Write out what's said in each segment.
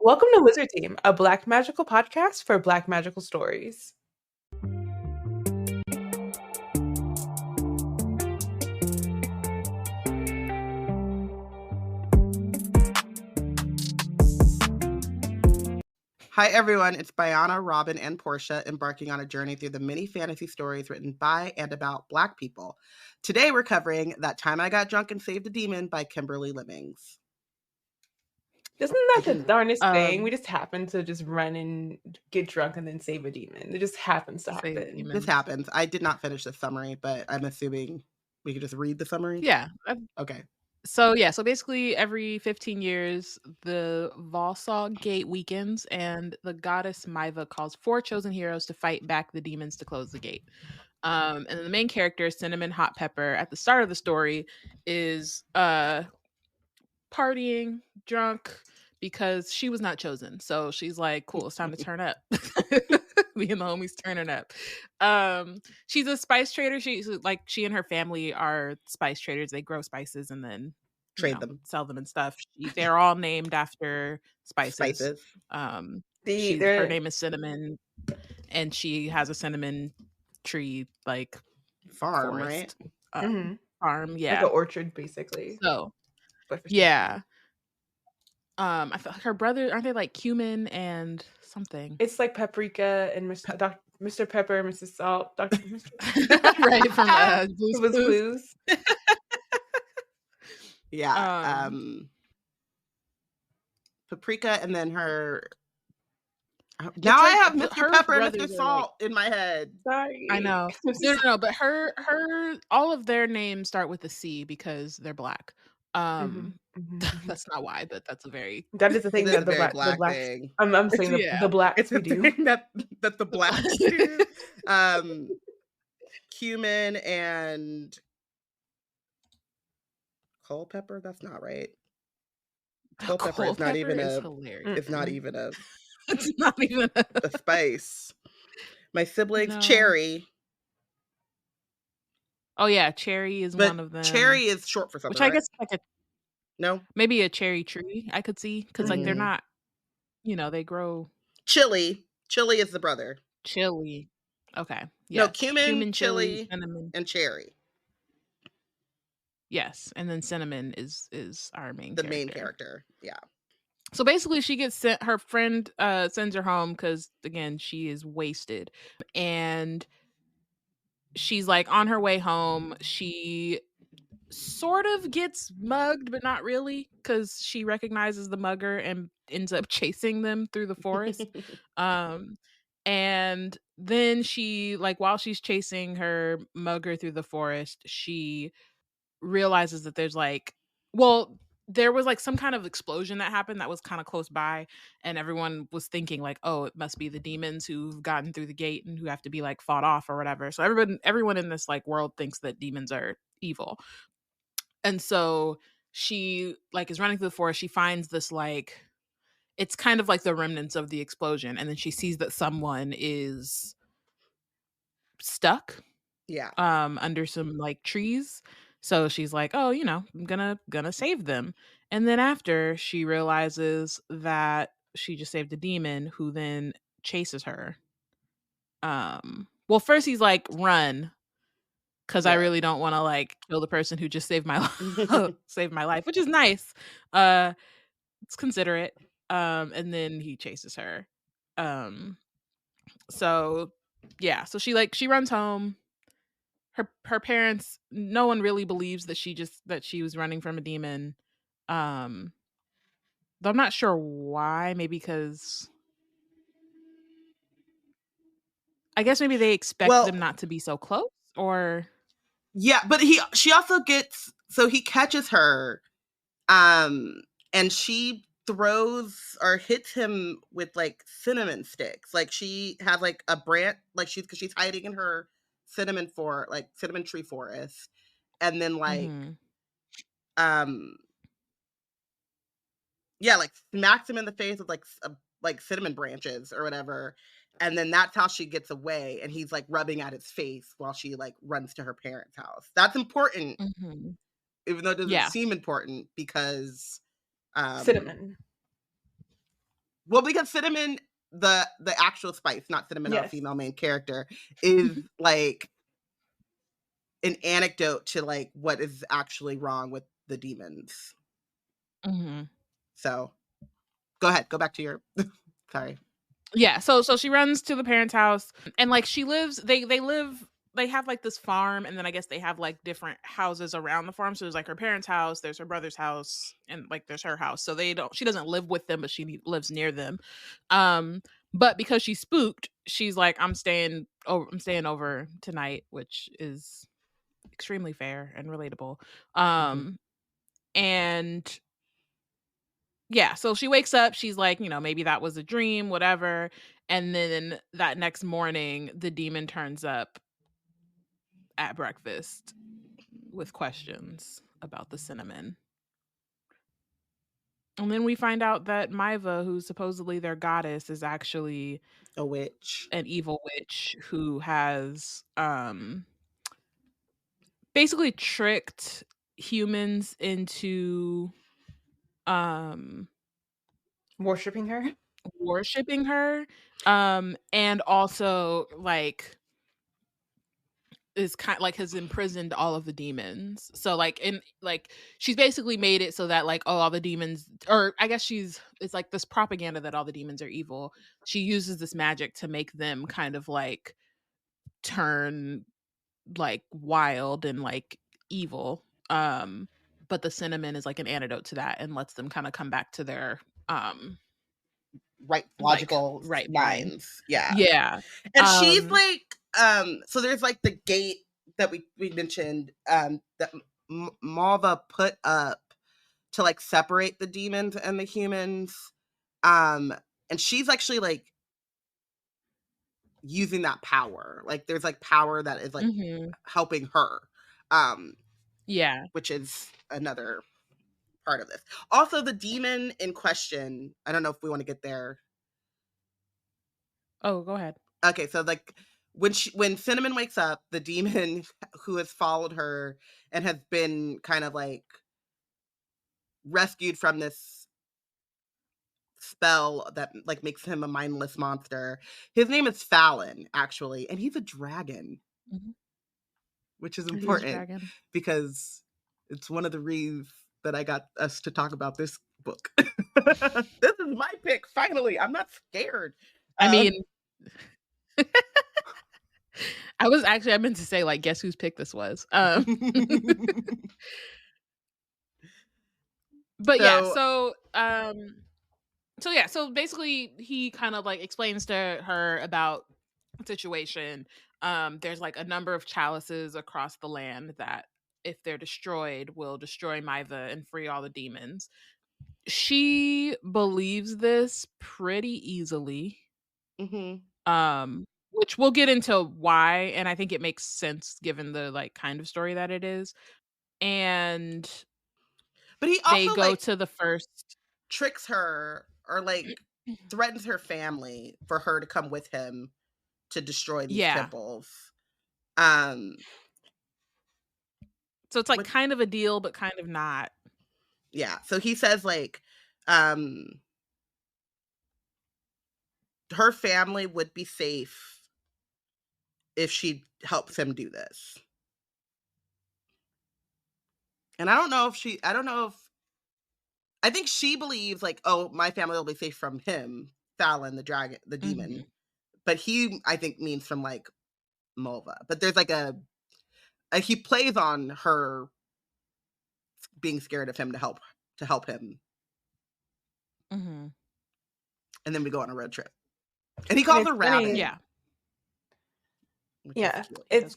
Welcome to Wizard Team, a Black magical podcast for Black magical stories. Hi everyone, it's Bayana, Robyn, and Porshèa embarking on a journey through the many fantasy stories written by and about Black people. Today we're covering That Time I Got Drunk and Saved a Demon by Kimberly Lemmings. Isn't that the darnest thing? We just happen to just run and get drunk and then save a demon. It just happens to happen. This happens. I did not finish the summary, but I'm assuming we could just read the summary? Yeah. Okay. So basically every 15 years, the Valsaw Gate weakens, and the goddess Maiva calls 4 chosen heroes to fight back the demons to close the gate. And then the main character, Cinnamon Hot Pepper, at the start of the story is partying, drunk, because she was not chosen. So she's like, cool, it's time to turn up. Me and the homies turning up. She's a spice trader. She and her family are spice traders. They grow spices and then trade them, sell them and stuff. They're all named after spices. Her name is Cinnamon, and she has a cinnamon tree farm, forest. Right? Farm, yeah, like an orchard, basically. So, yeah. I feel like her brother, aren't they like cumin and something? It's like paprika and Mr. Pepper, Mrs. Salt, Dr. Right, from Blue's Clues. Yeah. Paprika, and then her. Now I have Mr. Pepper and Mr. Salt in my head. Sorry. I know. No, but her all of their names start with a C because they're Black. That's not why, but that's a very that is the thing that the black thing. I'm saying the Blacks we do that the Blacks do. Cumin and Culpepper. That's not right. Culpepper is not even a. It's not even a. It's not even a spice. My siblings, Cherry. Oh yeah, Cherry is one of them. Cherry is short for something, which I guess like maybe a cherry tree. I could see because like they're not, they grow. Chili is the brother. Chili, okay. Yes. No, cumin, chili, cinnamon, and cherry. Yes, and then Cinnamon is our main character. Yeah. So basically, she gets sent. Her friend sends her home because again she is wasted, and she's like on her way home. She sort of gets mugged, but not really, because she recognizes the mugger and ends up chasing them through the forest. And then she, while she's chasing her mugger through the forest, she realizes that there's there was some kind of explosion that happened that was kind of close by, and everyone was thinking oh, it must be the demons who've gotten through the gate and who have to be fought off or whatever. So everyone in this world thinks that demons are evil. And so she is running through the forest. She finds this it's kind of the remnants of the explosion, and then she sees that someone is stuck. Yeah. Under some trees. So she's like, oh, I'm gonna save them. And then after she realizes that she just saved a demon who then chases her. Well, first he's like, run. Because I really don't want to kill the person who just saved my life, which is nice. It's considerate. And then he chases her. So yeah, so she runs home. Her parents, no one really believes that she was running from a demon. Though I'm not sure why. Maybe because I guess maybe they expect them not to be so close, or yeah, but she also gets, so he catches her, and she throws or hits him with cinnamon sticks. She has a branch, because she's hiding in her cinnamon tree forest, and then smacks him in the face with cinnamon branches or whatever. And then that's how she gets away, and he's rubbing at his face while she runs to her parents' house. That's important, even though it doesn't seem important, because cinnamon. Well, because cinnamon, the actual spice, not cinnamon, our Yes. female main character, is like an anecdote to like what is actually wrong with the demons. So go ahead, go back to your sorry. Yeah, so she runs to the parents' house, and like she lives, they have like this farm, and then I guess they have like different houses around the farm. So there's like her parents' house, there's her brother's house, and like there's her house. So she doesn't live with them, but she lives near them. But because she's spooked, she's like, I'm staying over tonight, which is extremely fair and relatable. And yeah, so she wakes up, she's like, maybe that was a dream, whatever. And then that next morning, the demon turns up at breakfast with questions about the cinnamon. And then we find out that Maiva, who's supposedly their goddess, is actually a witch, an evil witch who has basically tricked humans into worshiping her, and also like is kind like has imprisoned all of the demons. So like she's basically made it so that like, oh, all the demons, or I guess it's like this propaganda that all the demons are evil. She uses this magic to make them kind of like turn like wild and like evil. But the cinnamon is like an antidote to that and lets them kind of come back to their right logical right minds. Yeah. Yeah. And she's like, so there's like the gate that we mentioned that Malva put up to like separate the demons and the humans. And she's actually like using that power. Like there's like power that is like helping her. Yeah. Which is another part of this. Also, the demon in question, I don't know if we want to get there. Oh, go ahead. Okay, so like when Cinnamon wakes up, the demon who has followed her and has been kind of like rescued from this spell that like makes him a mindless monster. His name is Fallon, actually, and he's a dragon, which is important because it's one of the reasons that I got us to talk about this book. This is my pick. Finally, I'm not scared. I mean, I meant to say like, guess whose pick this was. But so basically he kind of like explains to her about the situation. There's like a number of chalices across the land that if they're destroyed will destroy Maiva and free all the demons. She believes this pretty easily. Which we'll get into why, and I think it makes sense given the like kind of story that it is. And but he also they go like, to the first, tricks her or like threatens her family for her to come with him to destroy these temples. So it's like kind of a deal, but kind of not. Yeah. So he says like, her family would be safe if she helps him do this. And I don't know if I think she believes like, oh, my family will be safe from him, Fallon, the dragon, the demon. But he, I think, means from like Malva. But there's like he plays on her being scared of him to help him. And then we go on a road trip. And he calls her Rabbit. Yeah. Yeah. It's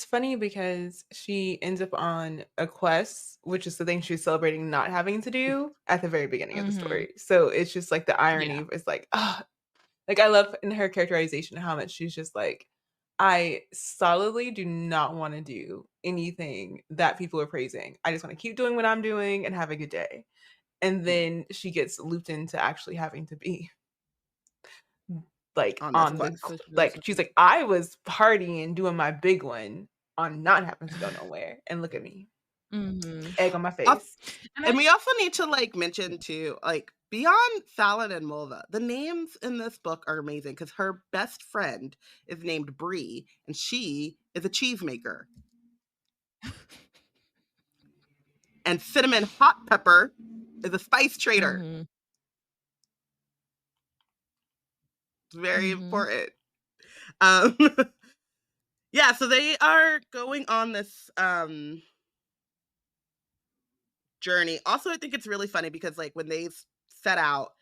funny because she ends up on a quest, which is the thing she's celebrating not having to do at the very beginning of the story. So it's just like the irony is like, like I love in her characterization how much she's just like, I solidly do not want to do anything that people are praising. I just want to keep doing what I'm doing and have a good day. And then she gets looped into actually having to be like on the like she's like, I was partying doing my big one on not having to go nowhere, and look at me, egg on my face. And we also need to like mention too, like beyond Fallon and Mulva, the names in this book are amazing because her best friend is named Bree, and she is a cheesemaker. And Cinnamon Hot Pepper is a spice trader. Mm-hmm. It's very important. Yeah, so they are going on this journey. Also, I think it's really funny because like when they set out,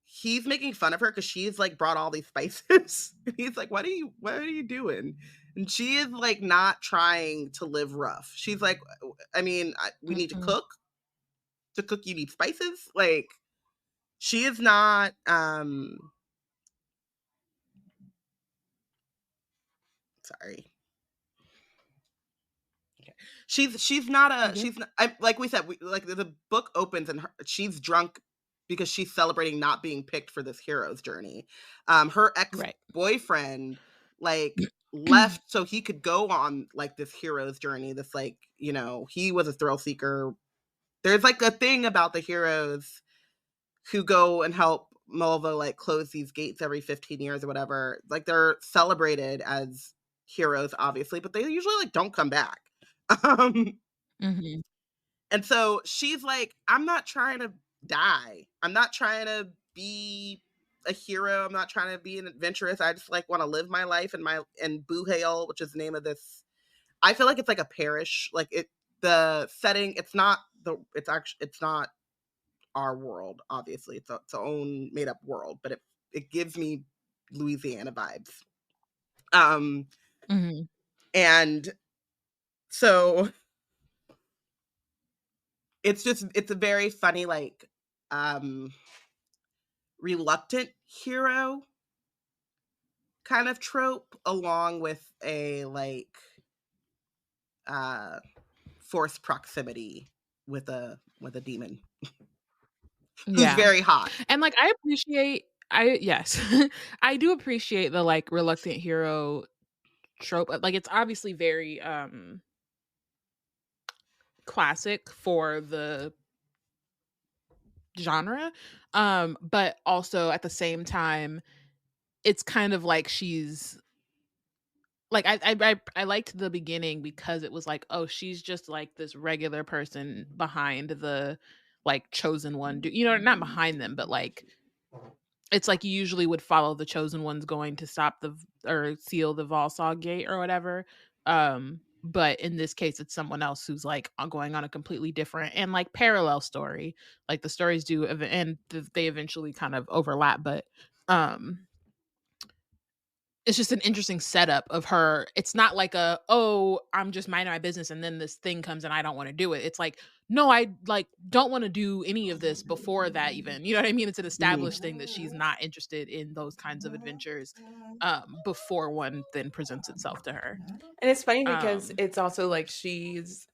he's making fun of her because she's like brought all these spices. He's like, what are you doing? And she is like not trying to live rough. She's like, I mean, we need to cook. To cook, you need spices. Like, she is not sorry. Okay. She's not like we said, like the book opens and she's drunk because she's celebrating not being picked for this hero's journey. Her ex-boyfriend like left so he could go on like this hero's journey. This like, you know, he was a thrill seeker. There's like a thing about the heroes who go and help Mulva like close these gates every 15 years or whatever. Like they're celebrated as heroes, obviously, but they usually like don't come back. And so she's like, I'm not trying to die. I'm not trying to be a hero. I'm not trying to be an adventurous. I just like want to live my life in Boohale, which is the name of this. I feel like it's like a parish. Like the setting, it's not our world, obviously. It's its own made up world, but it gives me Louisiana vibes. And so it's a very funny, like, reluctant hero kind of trope, along with a like forced proximity with a demon. Who's very hot. And like I do appreciate the like reluctant hero trope. Like it's obviously very classic for the genre, but also at the same time it's kind of like she's like I liked the beginning because it was like, oh, she's just like this regular person behind the like chosen one, you know, not behind them, but like it's like you usually would follow the chosen ones going to stop or seal the Volsaw gate or whatever. But in this case, it's someone else who's like going on a completely different and like parallel story. Like the stories do, and they eventually kind of overlap. But it's just an interesting setup of her. It's not like I'm just minding my business and then this thing comes and I don't want to do it. It's like, no, I like don't want to do any of this before that even. You know what I mean? It's an established thing that she's not interested in those kinds of adventures before one then presents itself to her. And it's funny because it's also like she's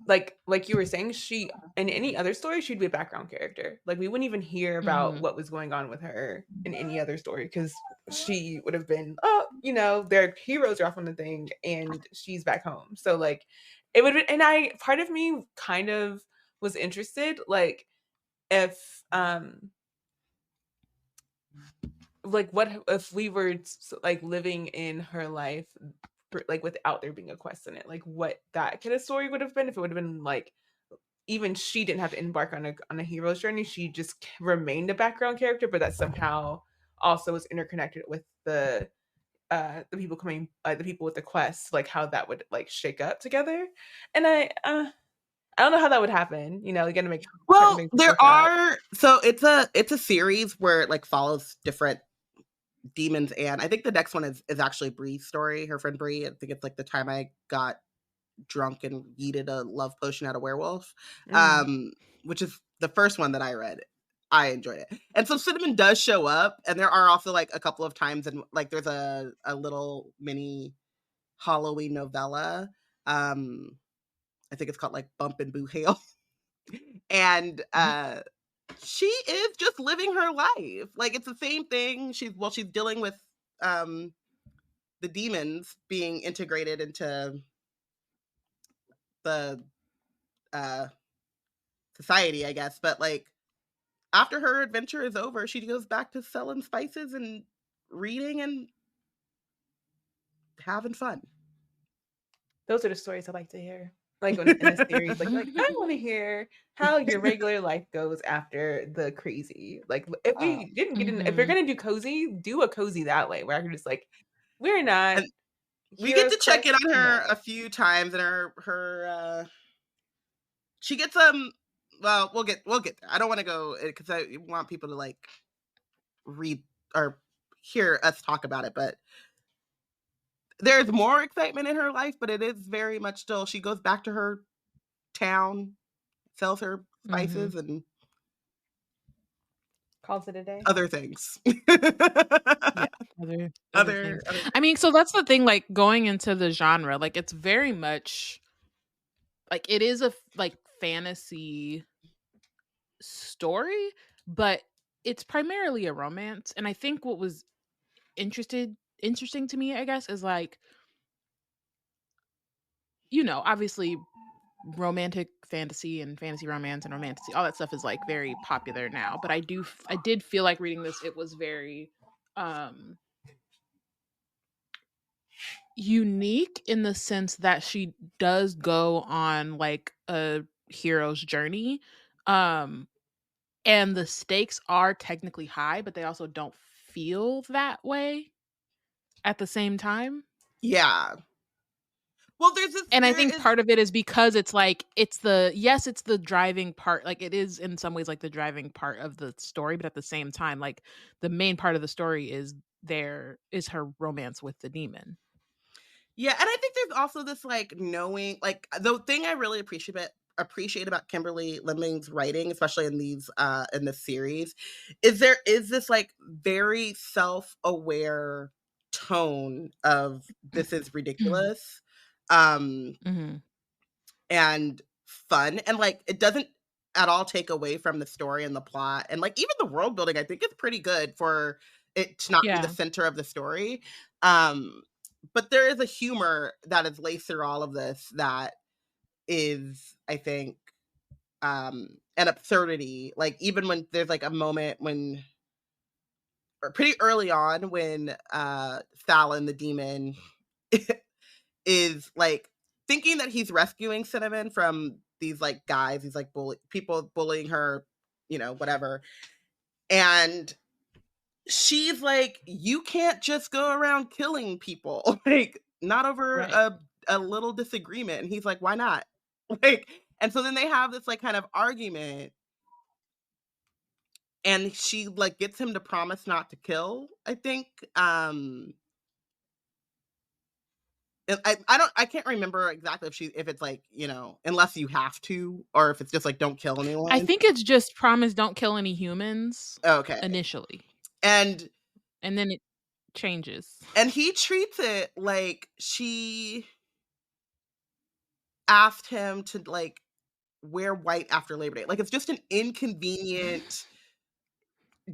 like you were saying, she in any other story she'd be a background character. Like we wouldn't even hear about what was going on with her in any other story because she would have been, oh, you know, their heroes are off on the thing and she's back home. So like it would have been, and part of me kind of was interested, like if like what if we were like living in her life like without there being a quest in it, like what that kind of story would have been, if it would have been like even she didn't have to embark on a hero's journey, she just remained a background character, but that somehow also was interconnected with the people coming, the people with the quest, like how that would like shake up together. And I don't know how that would happen, you know, you gotta make there are so it's a series where it like follows different demons, and I think the next one is actually Bree's story, her friend Bree. I think it's like the time I got drunk and yeeted a love potion at a werewolf, which is the first one that I read. I enjoyed it. And so Cinnamon does show up, and there are also like a couple of times, and like there's a little mini Halloween novella. I think it's called like Bump and Boo Hail. And she is just living her life. Like it's the same thing. She's dealing with the demons being integrated into the society, I guess. But like after her adventure is over, she goes back to selling spices and reading and having fun. Those are the stories I like to hear. Like in a series, like I want to hear how your regular life goes after the crazy. Like if we didn't get in, if you're gonna do cozy, do a cozy that way, where I can just like, we're not And we get heroes to check in quest. on her No. a few times, and her she gets well, we'll get there. I don't want to go because I want people to like read or hear us talk about it, but there's more excitement in her life, but it is very much still, she goes back to her town, sells her spices and Calls it a day. other things. Yeah, other things. I mean, so that's the thing, like going into the genre, like it's very much like it is a like fantasy story, but it's primarily a romance. And I think what was interesting to me, I guess, is like, you know, obviously romantic fantasy and fantasy romance and romantasy, all that stuff is like very popular now. But I did feel like reading this, it was very unique in the sense that she does go on like a hero's journey. And the stakes are technically high, but they also don't feel that way at the same time. Yeah. Well, and I think part of it is because it's like it's the driving part, like it is in some ways like the driving part of the story, but at the same time, like the main part of the story is her romance with the demon. Yeah, and I think there's also this like knowing, like the thing I really appreciate about Kimberly Lemmings' writing, especially in in this series, is there is this like very self-aware tone of this is ridiculous. And fun, and like it doesn't at all take away from the story and the plot, and like even the world building I think is pretty good for it to not be the center of the story. But there is a humor that is laced through all of this that is, I think, an absurdity. Like even when there's like a moment when, or pretty early on, when Fallon the demon is like thinking that he's rescuing Cinnamon from these like guys, these like people bullying her, you know, whatever. And she's like, you can't just go around killing people, like not over a little disagreement. And he's like, why not? Like, and so then they have this like kind of argument, and she like gets him to promise not to kill, I think. I can't remember exactly if it's like, you know, unless you have to, or if it's just like don't kill anyone. I think it's just promise don't kill any humans. Okay. Initially. And then it changes. And he treats it like she asked him to like wear white after Labor Day. Like it's just an inconvenient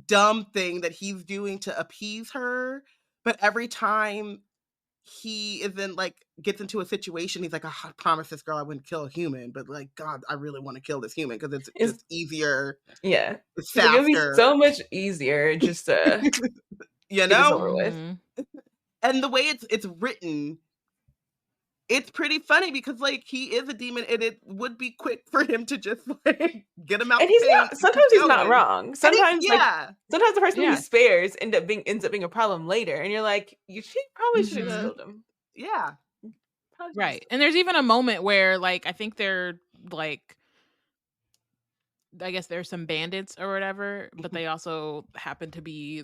dumb thing that he's doing to appease her. But every time he is in like gets into a situation, he's like, oh, I promised this girl I wouldn't kill a human, but like, God, I really want to kill this human because it's just easier. Yeah, it's faster. Like, it'd be so much easier just to you know. And the way it's written, it's pretty funny because like he is a demon, and it would be quick for him to just like get him out. And sometimes he's not wrong. Sometimes sometimes the person he spares ends up being a problem later, and you're like, she probably should have killed him. Yeah. Right. And there's even a moment where like I think they're like, I guess there's some bandits or whatever, but they also happen to be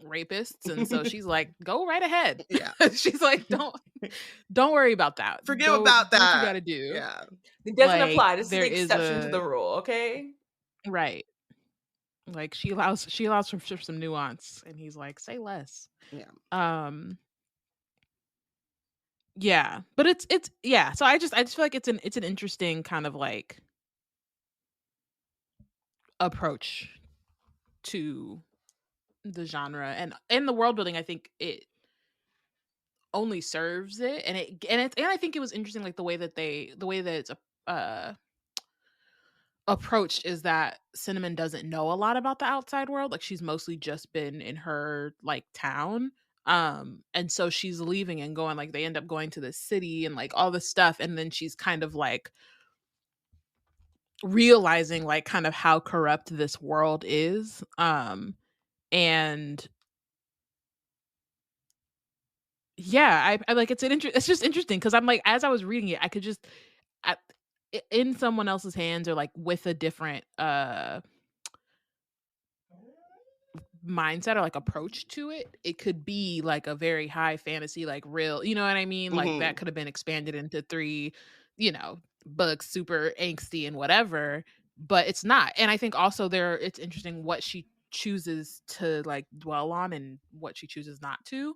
rapists, and so she's like, go right ahead. Yeah. She's like, don't worry about that. Forget about that. Do what you gotta do. Yeah. It doesn't apply. This is the exception to the rule, okay? Right. Like she allows for some nuance, and he's like, say less. Yeah. Yeah. But it's yeah. So I just feel like it's an interesting kind of like approach to the genre, and in the world building. I think it only serves it, and I think it was interesting, like the way that it's approached is that Cinnamon doesn't know a lot about the outside world. Like, she's mostly just been in her like town. And so she's leaving and going, like, they end up going to the city and like all this stuff, and then she's kind of like realizing like kind of how corrupt this world is. And yeah, I like, it's just interesting because I'm like, as I was reading it, I could just I, in someone else's hands or like with a different mindset or like approach to it, it could be like a very high fantasy, like real, you know what I mean? Like that could have been expanded into 3, books, super angsty and whatever, but it's not. And I think also it's interesting what she chooses to like dwell on and what she chooses not to.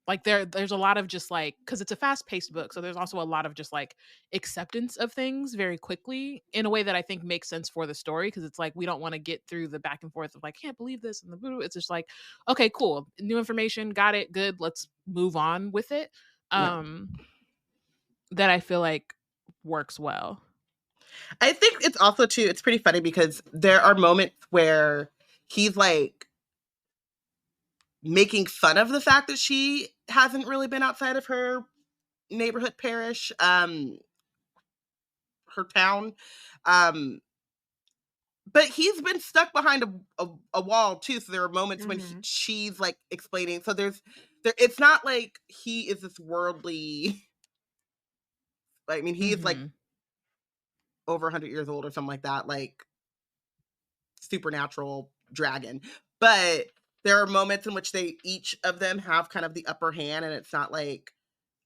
Like there's a lot of just like, because it's a fast-paced book, so there's also a lot of just like acceptance of things very quickly in a way that I think makes sense for the story, because it's like we don't want to get through the back and forth of like, can't believe this and the boo. It's just like, okay, cool, new information, got it, good, let's move on with it. That I feel like works well. I think it's also too, it's pretty funny because there are moments where he's like making fun of the fact that she hasn't really been outside of her neighborhood, parish, her town. But he's been stuck behind a wall too. So there are moments when she's like explaining. So it's not like he is this worldly. I mean, he is like over 100 years old or something like that, like supernatural dragon. But there are moments in which each of them have kind of the upper hand, and it's not like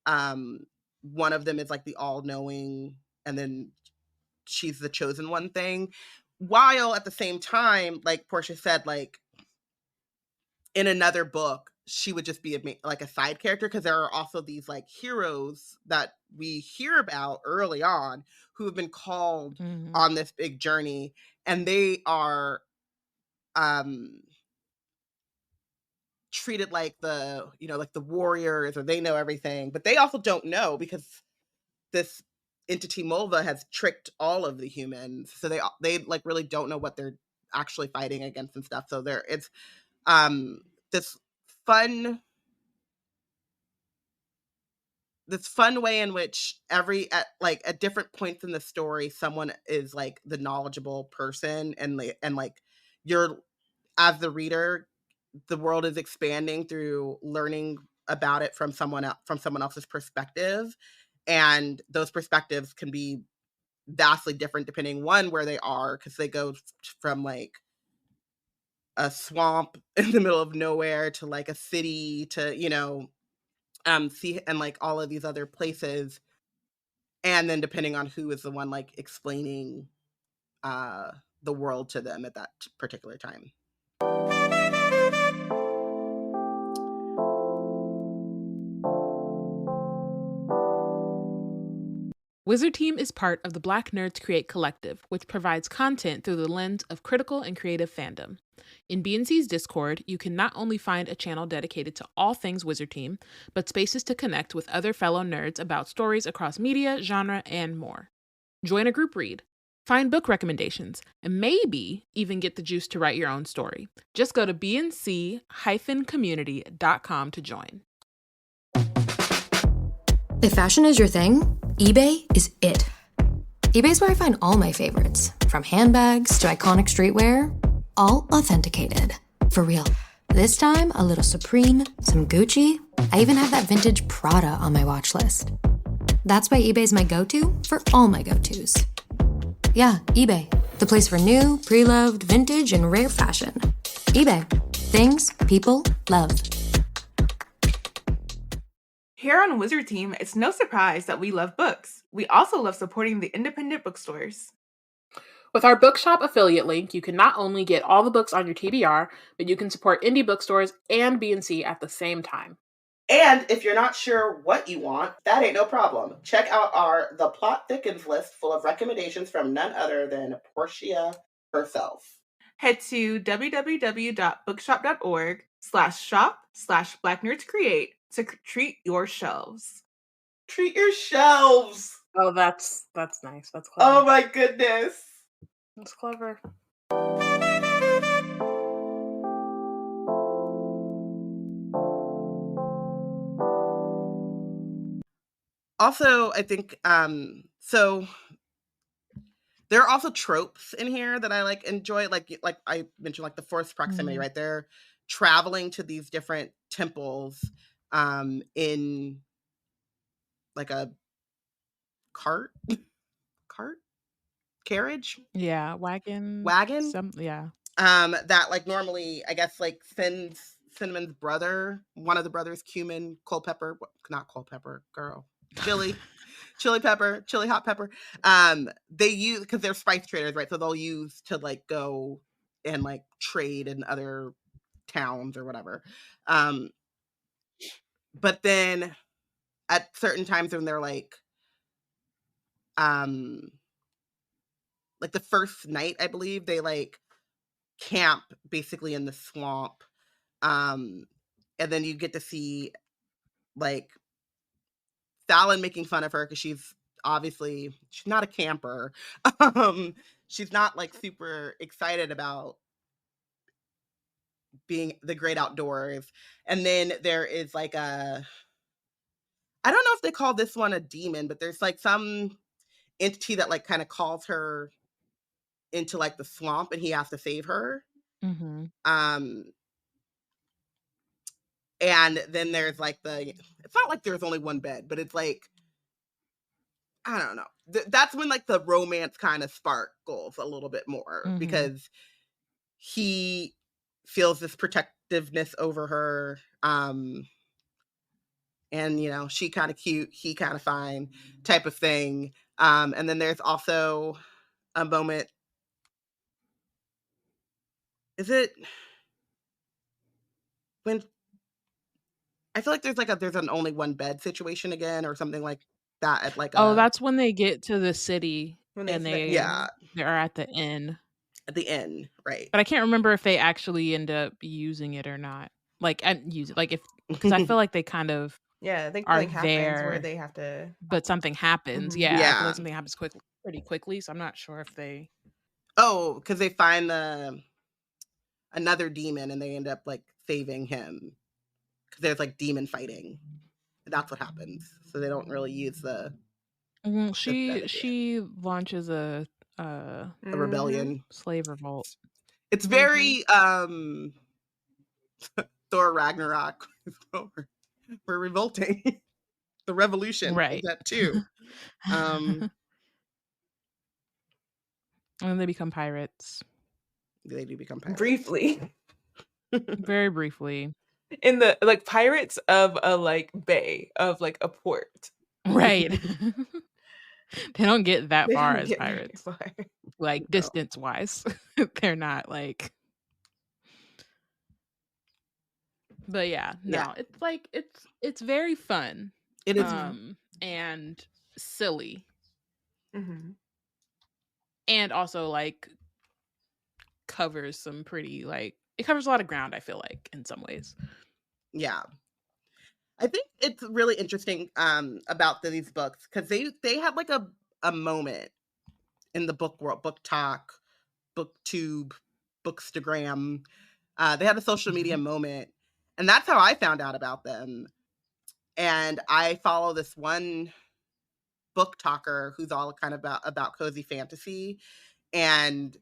one of them is like the all-knowing and then she's the chosen one thing. While at the same time, like Porshèa said, like in another book, she would just be like a side character, because there are also these like heroes that we hear about early on who have been called on this big journey, and they are treated like like the warriors, or they know everything, but they also don't know because this entity Mulva has tricked all of the humans, so they like really don't know what they're actually fighting against and stuff. So it's this fun way in which at different points in the story, someone is like the knowledgeable person, and like you're, as the reader, the world is expanding through learning about it from someone else's perspective, and those perspectives can be vastly different depending where they are, because they go from like a swamp in the middle of nowhere to like a city to see, and like all of these other places, and then depending on who is the one like explaining the world to them at that particular time. Wizard Team is part of the Black Nerds Create Collective, which provides content through the lens of critical and creative fandom. In B&C's Discord, you can not only find a channel dedicated to all things Wizard Team, but spaces to connect with other fellow nerds about stories across media, genre, and more. Join a group read, find book recommendations, and maybe even get the juice to write your own story. Just go to bnc-community.com to join. If fashion is your thing, eBay is it. eBay's where I find all my favorites, from handbags to iconic streetwear, all authenticated. For real. This time, a little Supreme, some Gucci. I even have that vintage Prada on my watch list. That's why eBay's my go-to for all my go-tos. Yeah, eBay. The place for new, pre-loved, vintage, and rare fashion. eBay. Things people love. Here on Wizard Team, it's no surprise that we love books. We also love supporting the independent bookstores. With our bookshop affiliate link, you can not only get all the books on your TBR, but you can support indie bookstores and B&C at the same time. And if you're not sure what you want, that ain't no problem. Check out our The Plot Thickens list, full of recommendations from none other than Porshèa herself. Head to www.bookshop.org/shop/BlackNerdsCreate to treat your shelves. Treat your shelves! Oh, that's nice. That's clever. Oh my goodness. That's clever. Also, I think so there are also tropes in here that I like enjoy, like I mentioned, like the forced proximity, right? They're traveling to these different temples in like a carriage, Yeah, wagon. Yeah. That like normally I guess like sends Cinnamon's brother, one of the brothers, Cumin, Culpepper, not Culpepper, girl, chili hot pepper. They use, because they're spice traders, right? So they'll use to like go and like trade in other towns or whatever. But then at certain times when they're like the first night, I believe, they like camp basically in the swamp. And then you get to see like Fallon making fun of her because she's not a camper. She's not like super excited about being the great outdoors. And then there is like I don't know if they call this one a demon, but there's like some entity that like kind of calls her into like the swamp and he has to save her. And then there's like it's not like there's only one bed, but it's like, I don't know. That's when like the romance kind of sparkles a little bit more, because he feels this protectiveness over her. And you know, she kind of cute, he kind of fine type of thing. And then there's also a moment. Is it when I feel like there's an only one bed situation again or something like that at like that's when they get to the city and they're at the inn. At the inn, right? But I can't remember if they actually end up using it or not. Like, and use it, like, if, because I feel like they kind of I think are like happens there where they have to, but something happens. I feel like something happens pretty quickly, so I'm not sure if they because they find another demon and they end up like saving him because there's like demon fighting. That's what happens. So they don't really use the she launches a rebellion, slave revolt. It's very Thor Ragnarok. We're revolting. The revolution, right? That too. And then they become pirates. They do become pirates briefly. Very briefly. In the like pirates of a like bay, of like a port. Right. They don't get that far as pirates. Like distance wise. They're not like, but it's like it's very fun. It is and silly. And also like covers some pretty like, it covers a lot of ground, I feel like, in some ways. Yeah. I think it's really interesting about these books because they had like a moment in the book world, book talk, booktube, bookstagram. They had a social media moment, and that's how I found out about them. And I follow this one book talker who's all kind of about cozy fantasy, and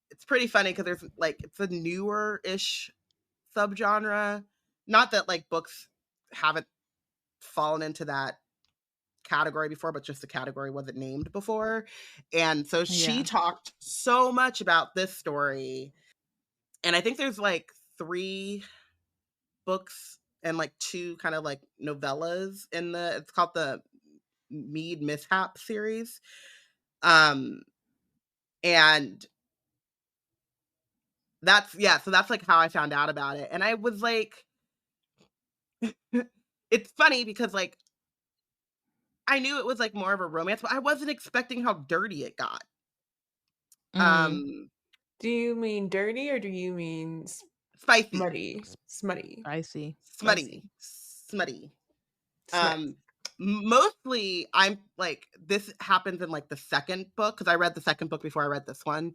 it's pretty funny because there's like, it's a newer-ish subgenre. Not that like books haven't fallen into that category before, but just the category wasn't named before. And so she talked so much about this story, and I think there's like 3 books and like 2 kind of like novellas in it's called the Mead Mishap series. And that's so that's like how I found out about it. And I was like, it's funny because like I knew it was like more of a romance, but I wasn't expecting how dirty it got. Do you mean dirty or do you mean spicy? Smutty. Smutty. mostly I'm like, this happens in like the second book, because I read the second book before I read this one.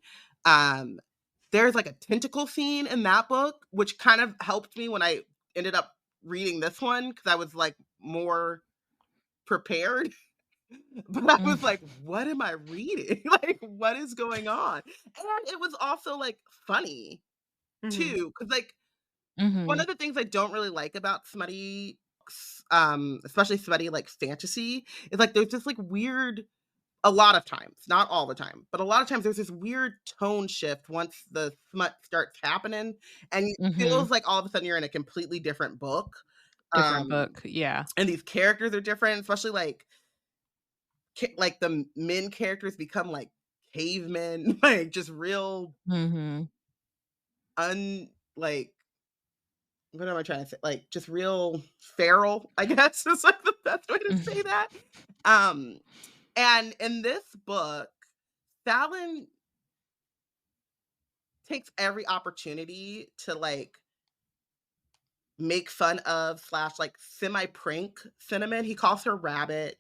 There's like a tentacle scene in that book, which kind of helped me when I ended up reading this one, because I was like more prepared. But I was like, what am I reading? Like, what is going on? And it was also like funny too, because like one of the things I don't really like about smutty books, especially smutty like fantasy, is like there's just like weird, a lot of times, not all the time, but a lot of times there's this weird tone shift once the smut starts happening, and it feels like all of a sudden you're in a completely different book. Different book, yeah. And these characters are different, especially like the men characters become like cavemen, like just real like, what am I trying to say? Like just real feral, I guess is like the best way to say that. And in this book, Fallon takes every opportunity to like make fun of / like semi-prank Cinnamon. He calls her Rabbit.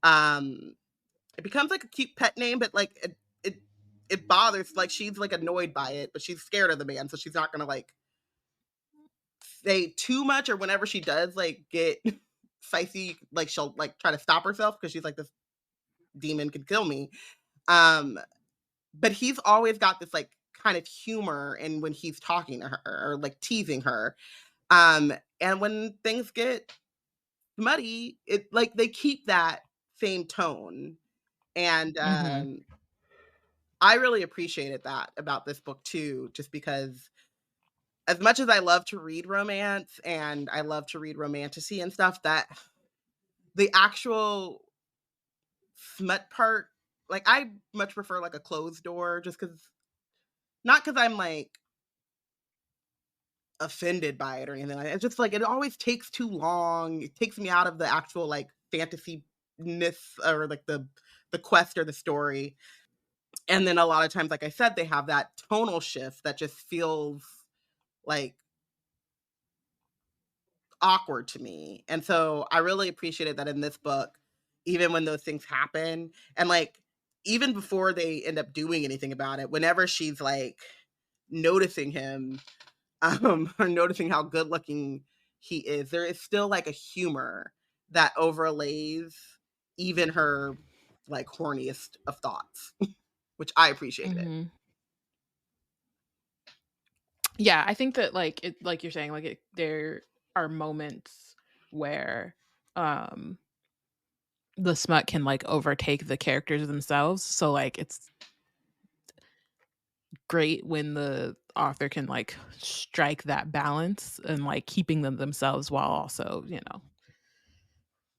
It becomes like a cute pet name, but like it bothers, like she's like annoyed by it, but she's scared of the man, so she's not gonna like say too much, or whenever she does like get feisty, like she'll like try to stop herself because she's like, this demon could kill me. But he's always got this like kind of humor and when he's talking to her or like teasing her. And when things get smutty, it like they keep that same tone. And I really appreciated that about this book too, just because as much as I love to read romance and I love to read romantasy and stuff, that the actual smut part, like I much prefer like a closed door, just because, not because I'm like offended by it or anything like that. It's just like it always takes too long. It takes me out of the actual like fantasy-ness or like the quest or the story. And then a lot of times, like I said, they have that tonal shift that just feels like awkward to me. And so I really appreciated that in this book, even when those things happen, and like even before they end up doing anything about it, whenever she's like noticing him, or noticing how good looking he is, there is still like a humor that overlays even her like horniest of thoughts, which I appreciated. Yeah, I think that like it, like you're saying, like there are moments where the smut can like overtake the characters themselves. So like it's great when the author can like strike that balance and like keeping them themselves while also, you know,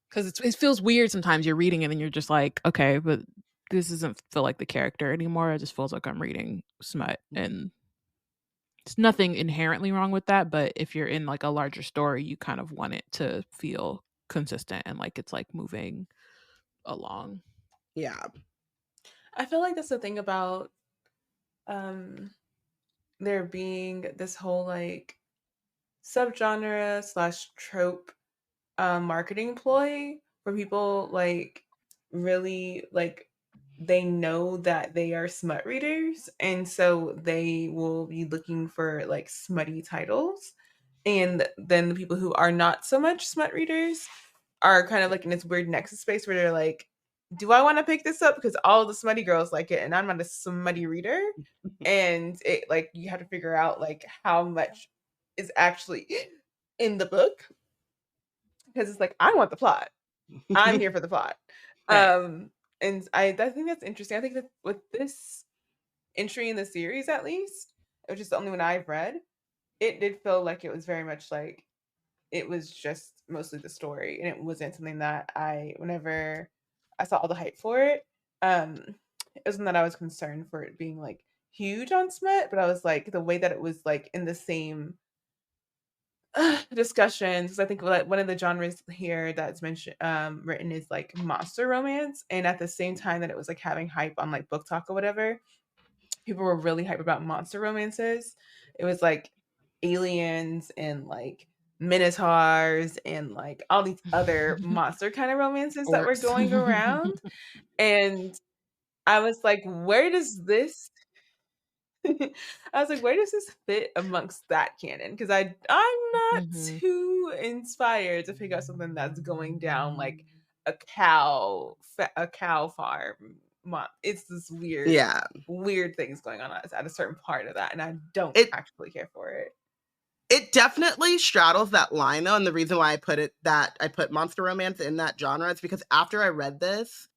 because it feels weird sometimes you're reading it and you're just like, okay, but this doesn't feel like the character anymore. It just feels like I'm reading smut, and it's nothing inherently wrong with that. But if you're in like a larger story, you kind of want it to feel consistent and like it's like moving along. Yeah, I feel like that's the thing about there being this whole like subgenre / trope marketing ploy where people like really like they know that they are smut readers, and so they will be looking for like smutty titles, and then the people who are not so much smut readers are kind of like in this weird nexus space where they're like, do I want to pick this up because all the smutty girls like it and I'm not a smutty reader? And it like you have to figure out like how much is actually in the book, because it's like, I want the plot. I'm here for the plot. Right. And I think that's interesting. I think that with this entry in the series, at least, which is the only one I've read, it did feel like it was very much like it was just mostly the story, and it wasn't something that whenever I saw all the hype for it, it wasn't that I was concerned for it being like huge on smut, but I was like, the way that it was like in the same discussions, because I think like one of the genres here that's mentioned written is like monster romance, and at the same time that it was like having hype on like Book Talk or whatever, people were really hype about monster romances. It was like aliens and like minotaurs and like all these other monster kind of romances that were Orcs. going around. And I was like, where does this fit amongst that canon? Because I'm not too inspired to pick up something that's going down like a cow farm. It's this weird things going on at a certain part of that, and I don't actually care for it. It definitely straddles that line though, and the reason why I put monster romance in that genre is because after I read this,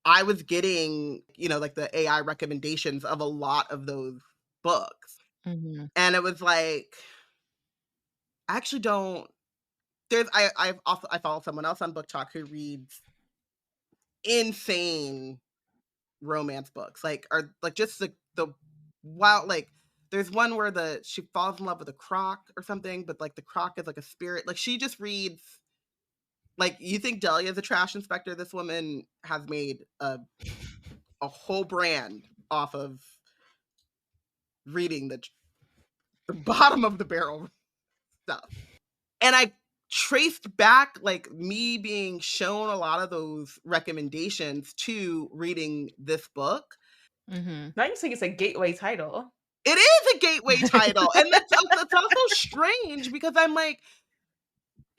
I was getting, like the AI recommendations of a lot of those books. And it was like, I actually don't. I follow someone else on Book Talk who reads insane romance books, or just the wild, there's one where she falls in love with a croc or something, but the croc is like a spirit. She just reads, you think Delia is a trash inspector? This woman has made a whole brand off of reading the bottom of the barrel stuff. And I traced back me being shown a lot of those recommendations to reading this book. Now you think it's a gateway title. It is a gateway title. And that's also strange because I'm like,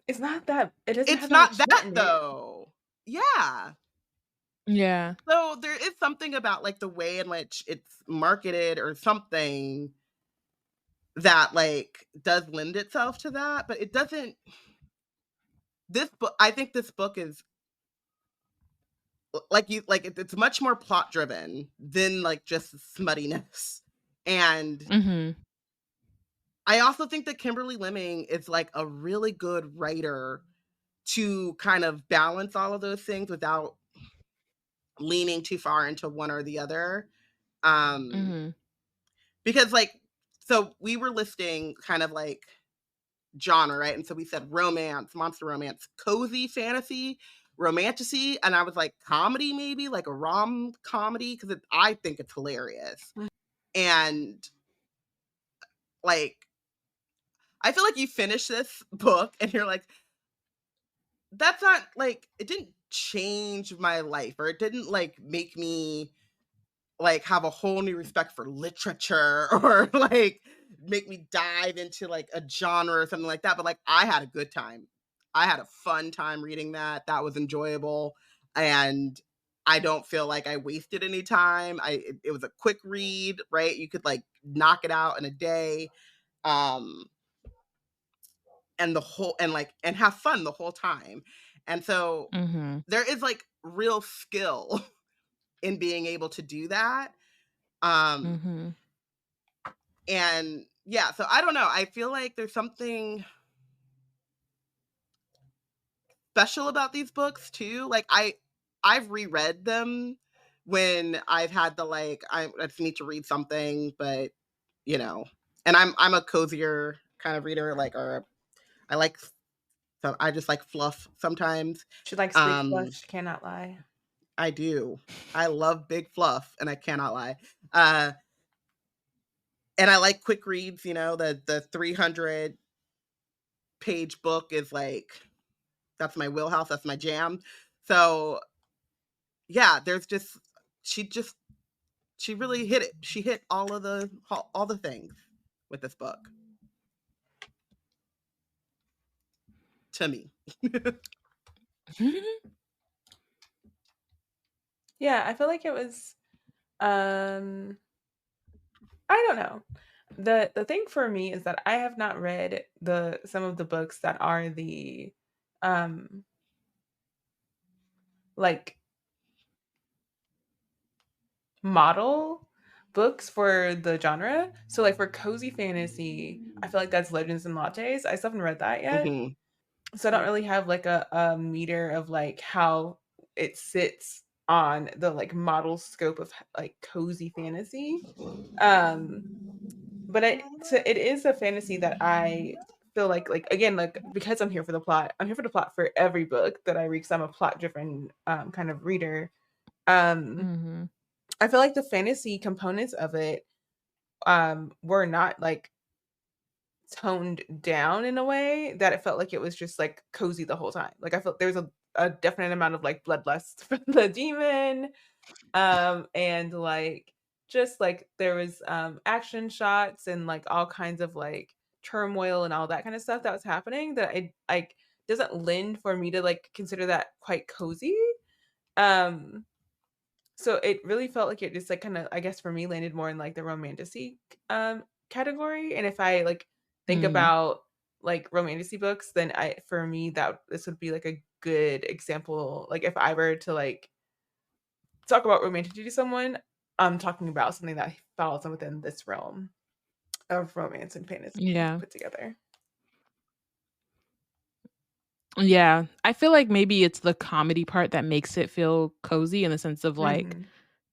it's not that. It's not that though. Yeah. Yeah. So there is something about the way in which it's marketed or something that does lend itself to that, but it doesn't. This book, I think this book is it's much more plot driven than just smuttiness. And I also think that Kimberly Lemmings is a really good writer to kind of balance all of those things without leaning too far into one or the other. Because so we were listing kind of genre, right? And so we said romance, monster romance, cozy fantasy, romantasy, and I was like comedy, maybe a rom comedy, because I think it's hilarious. And I feel like you finish this book and you're like, that's not it didn't change my life, or it didn't make me have a whole new respect for literature, or make me dive into a genre or something like that. But I had a good time. I had a fun time reading that. That was enjoyable. And I don't feel like I wasted any time. It was a quick read, right? You could knock it out in a day. And and have fun the whole time. And so there is real skill in being able to do that. And yeah, so I don't know. I feel like there's something special about these books too. I've reread them when I've had the I just need to read something, but and I'm a cozier kind of reader, or I just like fluff sometimes. She likes big fluff. She cannot lie. I do. I love big fluff, and I cannot lie. And I like quick reads. The 300-page book is that's my wheelhouse. That's my jam. So yeah, there's just she really hit it. She hit all the things with this book. To me. Yeah, I feel like it was I don't know. The thing for me is that I have not read some of the books that are the model books for the genre. So for cozy fantasy, I feel like that's Legends and Lattes. I still haven't read that yet. So I don't really have a meter of how it sits on the model scope of cozy fantasy. But it is a fantasy that I feel again, because I'm here for the plot. I'm here for the plot for every book that I read, because I'm a plot driven kind of reader. I feel like the fantasy components of it were not toned down in a way that it felt like it was just like cozy the whole time. Like I felt there was a definite amount of like bloodlust for the demon, and like just like there was action shots and like all kinds of like turmoil and all that kind of stuff that was happening that I like doesn't lend for me to like consider that quite cozy. Um so it really felt like it just like kind of, I guess for me, landed more in like the romantic category. And if I like think about like romantic books, then for me that this would be like a good example. Like if I were to like talk about romantic to someone, I'm talking about something that falls within this realm of romance and fantasy put together. Yeah, I feel like maybe it's the comedy part that makes it feel cozy in the sense of like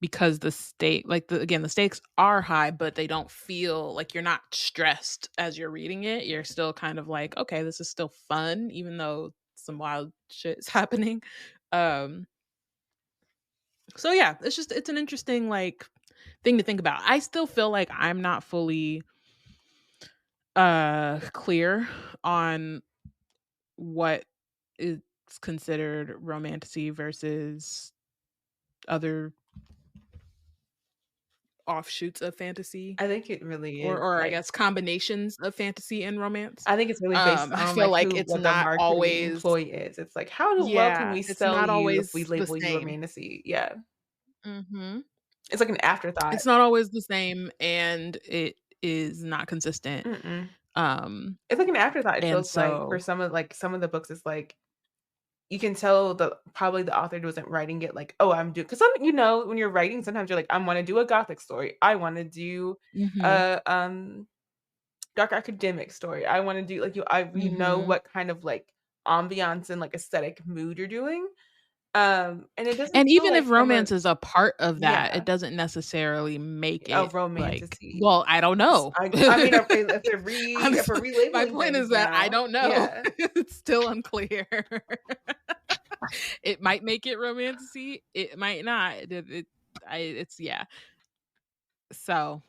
because the stakes are high, but they don't feel like you're not stressed as you're reading it. You're still kind of like, okay, this is still fun, even though some wild shit is happening. So yeah, it's an interesting like thing to think about. I still feel like I'm not fully clear on what is considered romantasy versus other offshoots of fantasy. I think it really is, or like, I guess combinations of fantasy and romance. I think it's really based on I feel like it's what the not marketing always employee is. It's like, how well can we it's sell not you if always we the label you same. romantasy? Yeah. Mm-hmm. It's like an afterthought. It's not always the same, and it is not consistent. Mm-mm. It's like an afterthought. It And feels like for so some of the books, it's like you can tell probably the author wasn't writing it like, oh, I'm doing, because some, when you're writing, sometimes you're like, I want to do a gothic story. I want to do a dark academic story. I want to do like you know what kind of like ambiance and like aesthetic mood you're doing. And it doesn't and feel even like if romance is a part of that, yeah, it doesn't necessarily make a it like, romantasy. well, I don't know. I mean, if they're My relabeling point things is that I now, don't know. yeah. It's still unclear. It might make it romantasy. It might not. It's yeah. So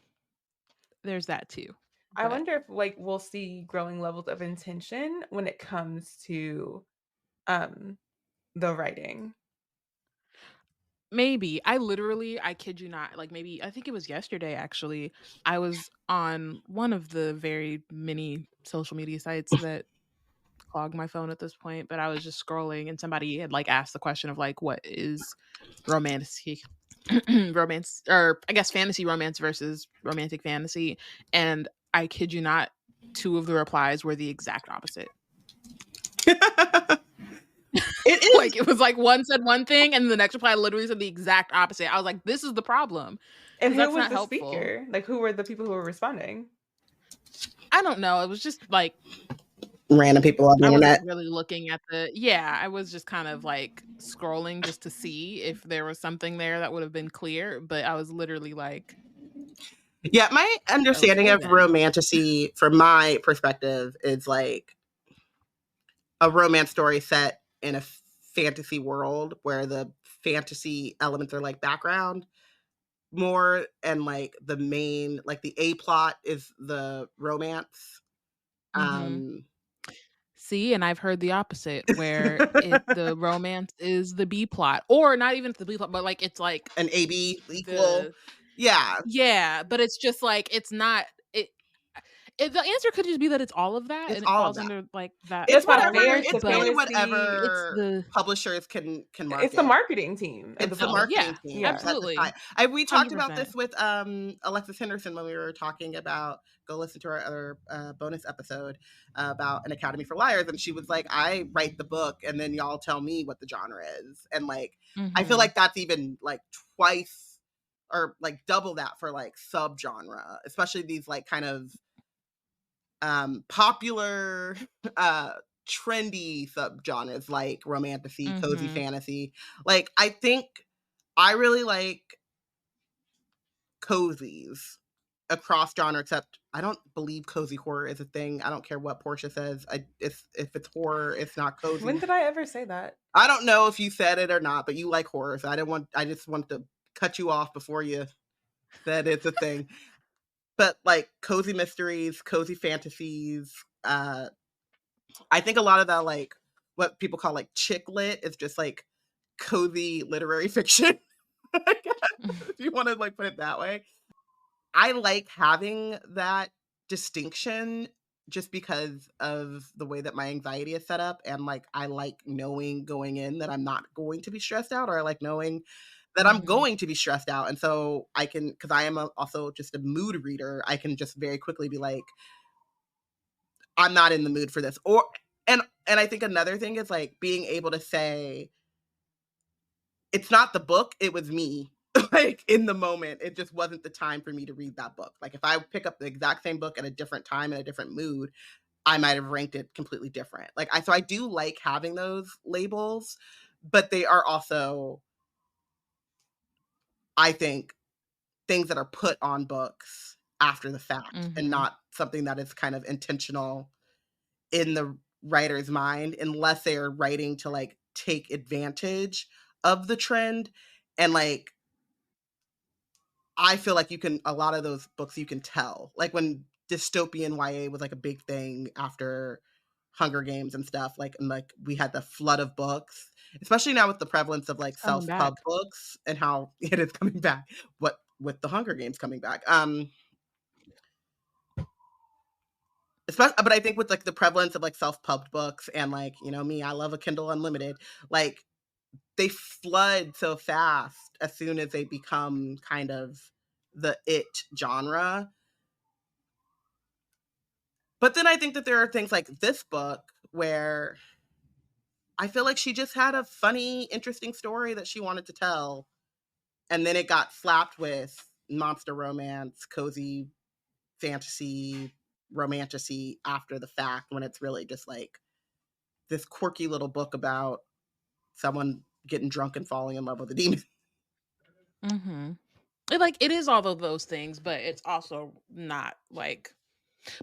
there's that too. I But wonder if like we'll see growing levels of intention when it comes to the writing. maybe I kid you not, like maybe I think it was yesterday actually. I was on one of the very many social media sites that clog my phone at this point, but I was just scrolling and somebody had like asked the question of like, what is romantic romance, or I guess fantasy romance versus romantic fantasy, and I kid you not, two of the replies were the exact opposite. It is like it was like one said one thing and the next reply literally said the exact opposite. I was like, this is the problem. And who That's was not the helpful. speaker? Like, who were the people who were responding? I don't know. It was just like random people on the internet. Wasn't really looking at I was just kind of like scrolling just to see if there was something there that would have been clear, but I was literally like, yeah, my understanding okay, of then. romantasy from my perspective is like a romance story set in a fantasy world where the fantasy elements are like background more, and like the main, like the A plot is the romance. See, and I've heard the opposite, where the romance is the B plot, or not even the B plot, but like it's like an AB equal. Yeah, but it's just like it's not. The answer could just be that it's all of that, It's and it all falls of that. under like that. It's whatever. It's really whatever publishers can market. It's the marketing team. It's the marketing team. Yeah, absolutely. We talked about this with Alexis Henderson when we were talking about, go listen to our other bonus episode about An Academy for Liars, and she was like, I write the book and then y'all tell me what the genre is. And like I feel like that's even like twice or like double that for like subgenre, especially these like kind of popular trendy subgenres like romantasy, cozy fantasy. Like I think I really like cozies across genre, except I don't believe cozy horror is a thing. I don't care what Porshèa says. If it's horror, it's not cozy. When did I ever say that? I don't know if you said it or not, but you like horror, so I just wanted to cut you off before you said it's a thing. but like cozy mysteries, cozy fantasies. I think a lot of that, like what people call like chick lit, is just like cozy literary fiction. I guess, if you want to like put it that way. I like having that distinction just because of the way that my anxiety is set up, and like I like knowing going in that I'm not going to be stressed out, or I like knowing that I'm going to be stressed out. And so I can, because I am also just a mood reader, I can just very quickly be like, I'm not in the mood for this. Or and I think another thing is like being able to say, it's not the book, it was me. Like in the moment, it just wasn't the time for me to read that book. Like if I pick up the exact same book at a different time in a different mood, I might have ranked it completely different. Like so I do like having those labels, but they are also, I think, things that are put on books after the fact and not something that is kind of intentional in the writer's mind, unless they are writing to like take advantage of the trend. And like I feel like you can, a lot of those books you can tell, like when dystopian YA was like a big thing after Hunger Games and stuff, like, and like we had the flood of books, especially now with the prevalence of like self-pub books and how it is coming back, what with the Hunger Games coming back. Especially, but I think with like the prevalence of like self-pubbed books and like, you know, me, I love a Kindle Unlimited, like they flood so fast as soon as they become kind of the it genre. But then I think that there are things like this book where I feel like she just had a funny, interesting story that she wanted to tell. And then it got slapped with monster romance, cozy fantasy, romantasy after the fact, when it's really just like this quirky little book about someone getting drunk and falling in love with a demon. It is all of those things, but it's also not like,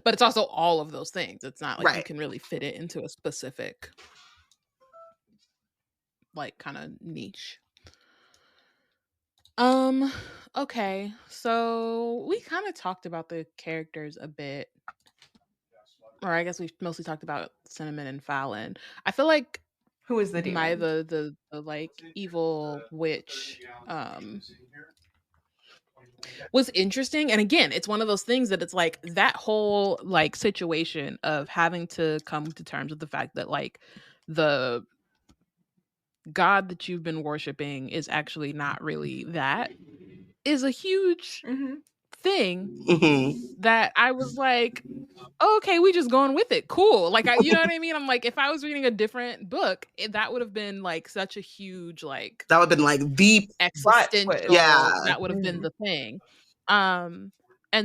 but it's also all of those things. It's not like you can really fit it into a specific like kind of niche. Okay, so we kind of talked about the characters a bit, or I guess we mostly talked about Cinnamon and Fallon. I feel like who is the demon? the like evil witch was interesting. And again, it's one of those things that it's like that whole like situation of having to come to terms with the fact that like the god that you've been worshiping is actually not really that, is a huge thing that I was like, okay, we just going with it. Cool. Like, you know what I mean? I'm like, if I was reading a different book, that would have been like such a huge, like, that would have been like deep existential. That would have been the thing. And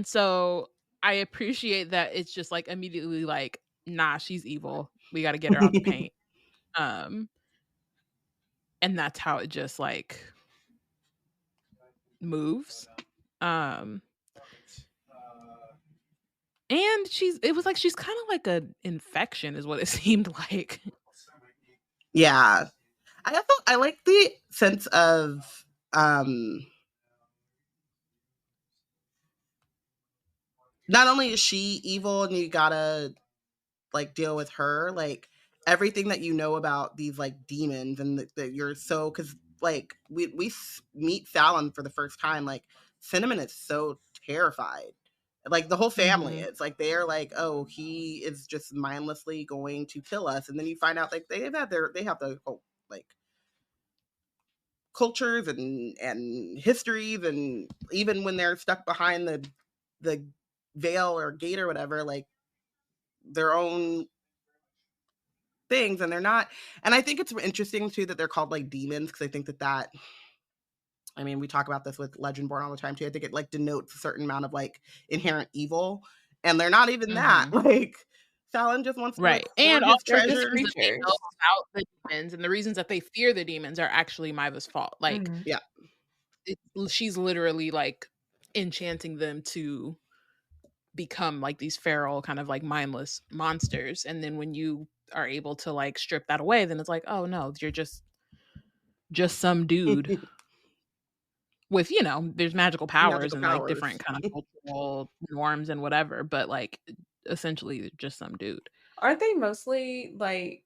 so I appreciate that it's just like immediately like, nah, she's evil. We got to get her out the paint. And that's how it just like moves. And it was like she's kind of like an infection is what it seemed like. Yeah. I like the sense of not only is she evil and you gotta like deal with her, like everything that you know about these like demons and that you're so, because like we meet Fallon for the first time, like Cinnamon is so terrified, like the whole family is like, they're like, oh, he is just mindlessly going to kill us. And then you find out like they have the whole like cultures and histories, and even when they're stuck behind the veil or gate or whatever, like their own things, and they're not. And I think it's interesting too that they're called like demons, because I think that I mean, we talk about this with Legendborn all the time too. I think it like denotes a certain amount of like inherent evil, and they're not even that. Like Fallon just wants to like, and all the reasons they know about the demons and the reasons that they fear the demons are actually Maiva's fault. Like, she's literally like enchanting them to become like these feral kind of like mindless monsters. And then when you are able to like strip that away, then it's like, oh no, you're just some dude. with, you know, there's magical powers Magical and like powers. different kind of cultural norms and whatever, but like essentially just some dude. Aren't they mostly like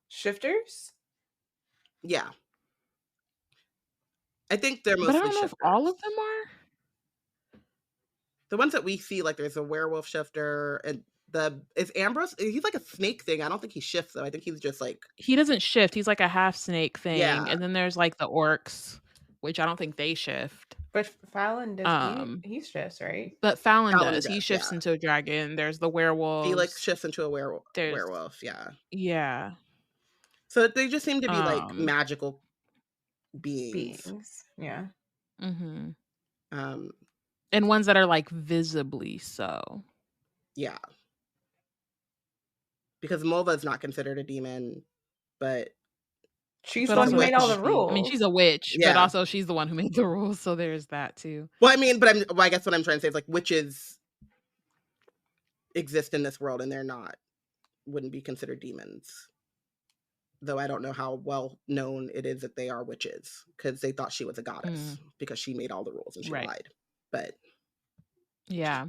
shifters? Yeah. I think they're But I mostly don't know if shifters. all of them are. The ones that we see, like there's a werewolf shifter, and is Ambrose, he's like a snake thing. I don't think he shifts though. I think he's just like, He doesn't shift. He's like a half snake thing. Yeah. And then there's like the orcs, which I don't think they shift. But Fallon does. He shifts, right? But Fallon Fallon does. He does, shifts yeah. into a dragon. There's the werewolves. Felix shifts into a werewolf. Yeah. Yeah. So they just seem to be like magical beings. Yeah. Mm-hmm. Um, And ones that are like visibly so. Yeah. Because Mulva is not considered a demon, but she's the one who made all the rules. I mean, she's a witch, Yeah. but also she's the one who made the rules, so there's that too. Well, I mean, but I guess what I'm trying to say is like witches exist in this world and wouldn't be considered demons. Though I don't know how well known it is that they are witches, because they thought she was a goddess because she made all the rules and she lied. But yeah.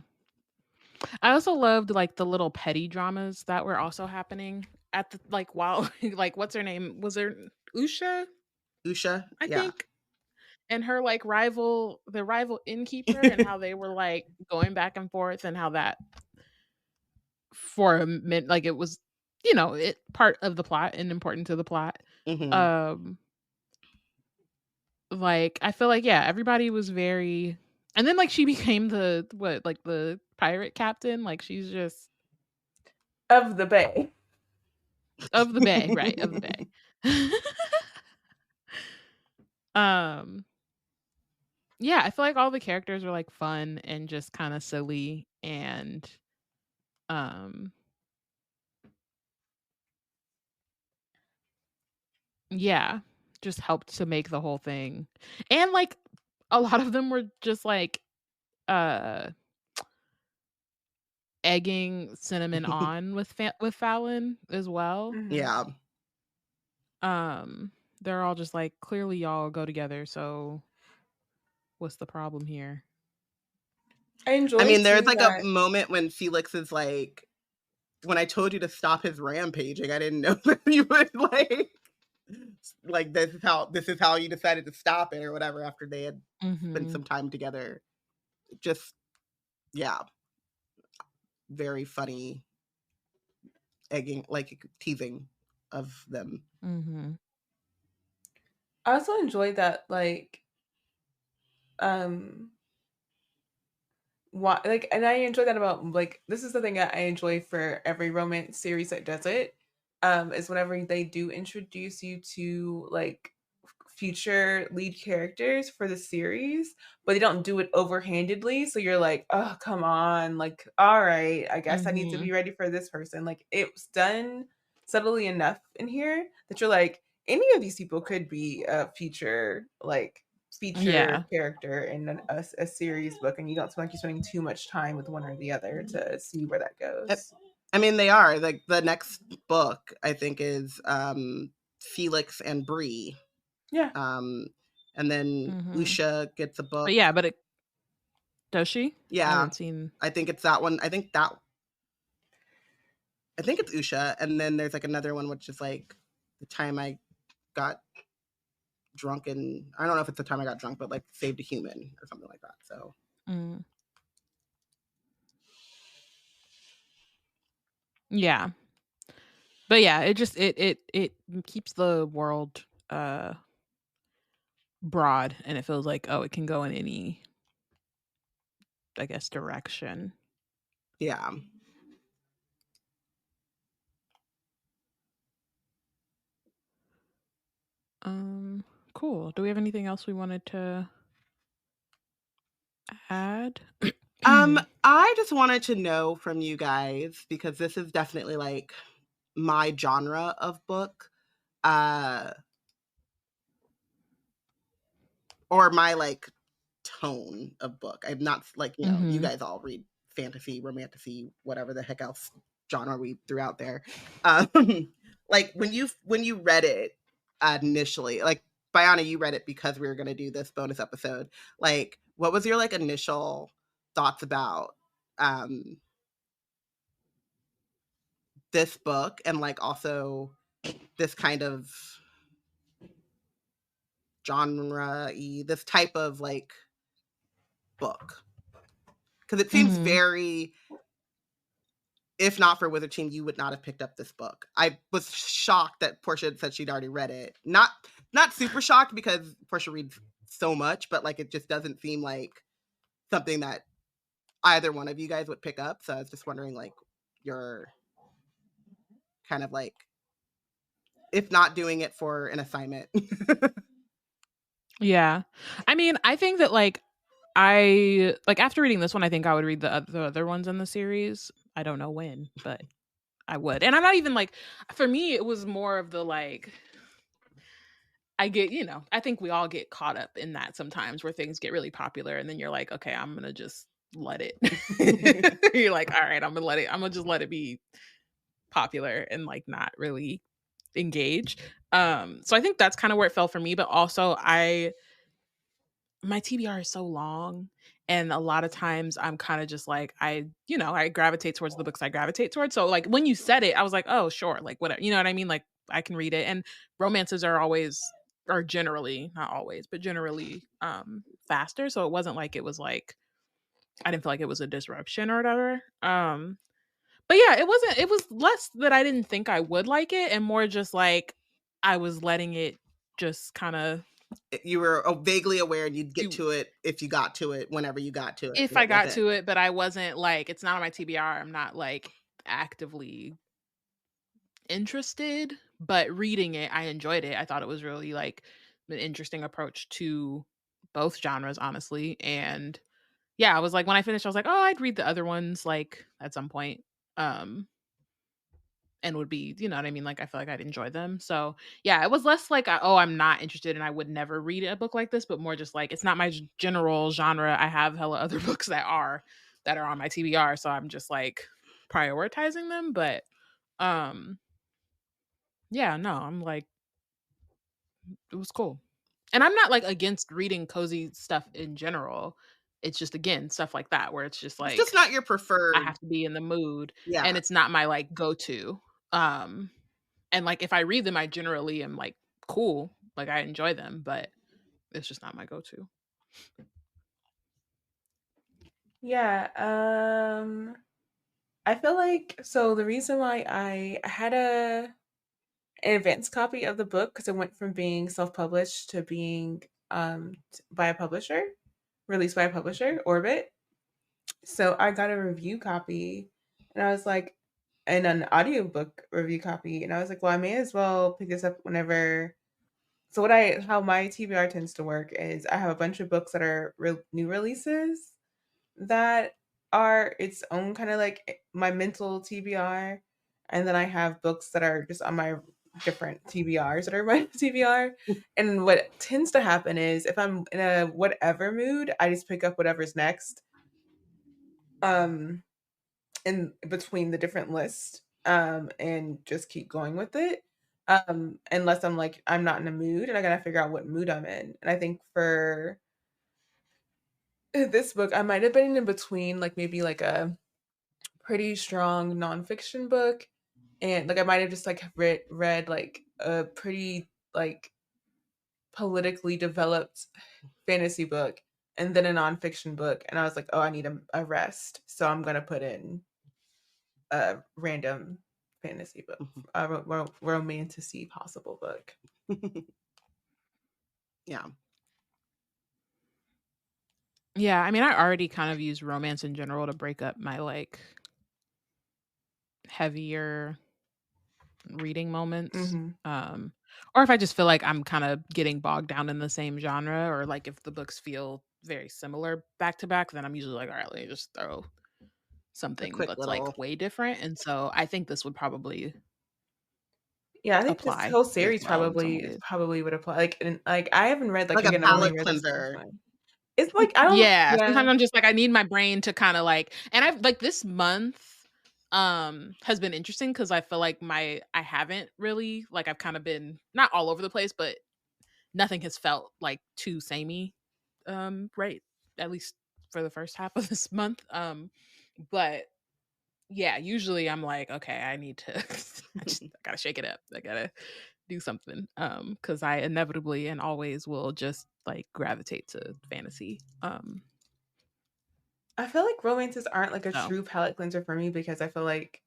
I also loved like the little petty dramas that were also happening at the like while like what's her name? Was there Usha? I think. And her like the rival innkeeper, and how they were like going back and forth, and how that for a minute, like it was, you know, it part of the plot and important to the plot. Like I feel like everybody was very, and then like she became the pirate captain, like she's just of the bay, right, of the bay. Yeah, I feel like all the characters were like fun and just kind of silly, and yeah, just helped to make the whole thing. And like a lot of them were just like egging Cinnamon on with Fallon as well. Yeah. They're all just like, clearly y'all go together, so what's the problem here? I mean, there's like a moment when Felix is like, when I told you to stop his rampaging, I didn't know that you would like this is how you decided to stop it or whatever, after they had spent some time together. Just very funny egging, like teasing of them. I also enjoyed that, like, and I enjoy that about, like, this is the thing that I enjoy for every romance series that does it, is whenever they do introduce you to like future lead characters for the series, but they don't do it overhandedly, so you're like, oh, come on, like, all right, I guess I need to be ready for this person. Like, it's done subtly enough in here that you're like, any of these people could be a feature character in a series book, and you don't feel like you're spending too much time with one or the other to see where that goes. I mean, they are like, the next book I think is Felix and Bree. Yeah. And then Usha gets a book. But does she? Yeah. I haven't seen. I think it's that one. I think it's Usha, and then there's like another one which is like the time I got drunk, and I don't know if it's the time I got drunk, but like saved a human or something like that. So yeah, but yeah, it just it keeps the world broad, and it feels like, oh, it can go in any, I guess, direction. Yeah. Cool. Do we have anything else we wanted to add? I just wanted to know from you guys, because this is definitely like my genre of book, or my like tone of book. I'm not like, you know, you guys all read fantasy, romantasy, whatever the heck else genre we threw out there. Like when you read it initially, like Bayana, you read it because we were going to do this bonus episode. Like, what was your like initial thoughts about this book and like also this kind of genre-y, this type of like book? Because it seems very, if not for Wizard Team, you would not have picked up this book. I was shocked that Porshèa had said she'd already read it. Not super shocked because Porshèa reads so much, but like it just doesn't seem like something that either one of you guys would pick up. So I was just wondering like your kind of like, if not doing it for an assignment. Yeah. I mean, I think that like I like after reading this one, I think I would read the other ones in the series. I don't know when, but I would. And I'm not even like, for me, it was more of the like, I get, you know, I think we all get caught up in that sometimes where things get really popular and then you're like, okay, I'm going to just let it. You're like, all right, I'm going to just let it be popular and like not really engage. So I think that's kind of where it fell for me. But also my TBR is so long. And a lot of times I'm kind of just like, I gravitate towards the books I gravitate towards. So like when you said it, I was like, oh, sure. Like whatever, you know what I mean? Like I can read it. And romances are generally, not always, but generally faster. So it wasn't like it was like, I didn't feel like it was a disruption or whatever. But yeah, it was less that I didn't think I would like it and more just like I was letting it just kind of. You were vaguely aware and you'd get to it if you got to it, whenever you got to it. If I got to it, but I wasn't like, it's not on my TBR. I'm not like actively interested, but reading it, I enjoyed it. I thought it was really like an interesting approach to both genres, honestly. And yeah, I was like, when I finished, I was like, oh, I'd read the other ones like at some point. And would be, you know what I mean? Like, I feel like I'd enjoy them. So yeah, it was less like, I'm not interested and I would never read a book like this, but more just like, it's not my general genre. I have hella other books that are on my TBR. So I'm just like prioritizing them. But yeah, no, I'm like, it was cool. And I'm not like against reading cozy stuff in general. It's just, again, stuff like that where it's just like, it's just not your preferred. I have to be in the mood. Yeah. And it's not my like go-to. And like if I read them, I generally am like cool. Like I enjoy them, but it's just not my go-to. Yeah. I feel like, so the reason why I had an advanced copy of the book, because it went from being self-published to being by a publisher, released by a publisher, Orbit. So I got a review copy and I was like, and an audiobook review copy. And I was like, well, I may as well pick this up whenever. So how my TBR tends to work is I have a bunch of books that are new releases that are its own kind of like my mental TBR. And then I have books that are just on my different TBRs that are my TBR. And what tends to happen is if I'm in a whatever mood, I just pick up whatever's next. In between the different lists, and just keep going with it. Unless I'm like, I'm not in a mood and I gotta figure out what mood I'm in. And I think for this book, I might have been in between, like maybe like a pretty strong nonfiction book, and like I might have just like read like a pretty like politically developed fantasy book and then a nonfiction book, and I was like, oh, I need a rest, so I'm gonna put in a random fantasy book, a romantic-y possible book. Yeah. Yeah, I mean, I already kind of use romance in general to break up my like heavier reading moments. Or if I just feel like I'm kind of getting bogged down in the same genre, or like if the books feel very similar back to back, then I'm usually like, all right, let me just throw something that's like way different. And so I think this would probably I think this whole series probably would apply. Like, and like I haven't read like a palate cleanser. It's like I don't. Yeah, sometimes I'm just like, I need my brain to kind of like, and I've like this month has been interesting because I feel like I haven't really like, I've kind of been not all over the place, but nothing has felt like too samey, right? At least for the first half of this month. But yeah, usually I'm like, okay, I need to, I gotta shake it up. I gotta do something. Because I inevitably and always will just like gravitate to fantasy. I feel like romances aren't like a So. true palate cleanser for me because I feel like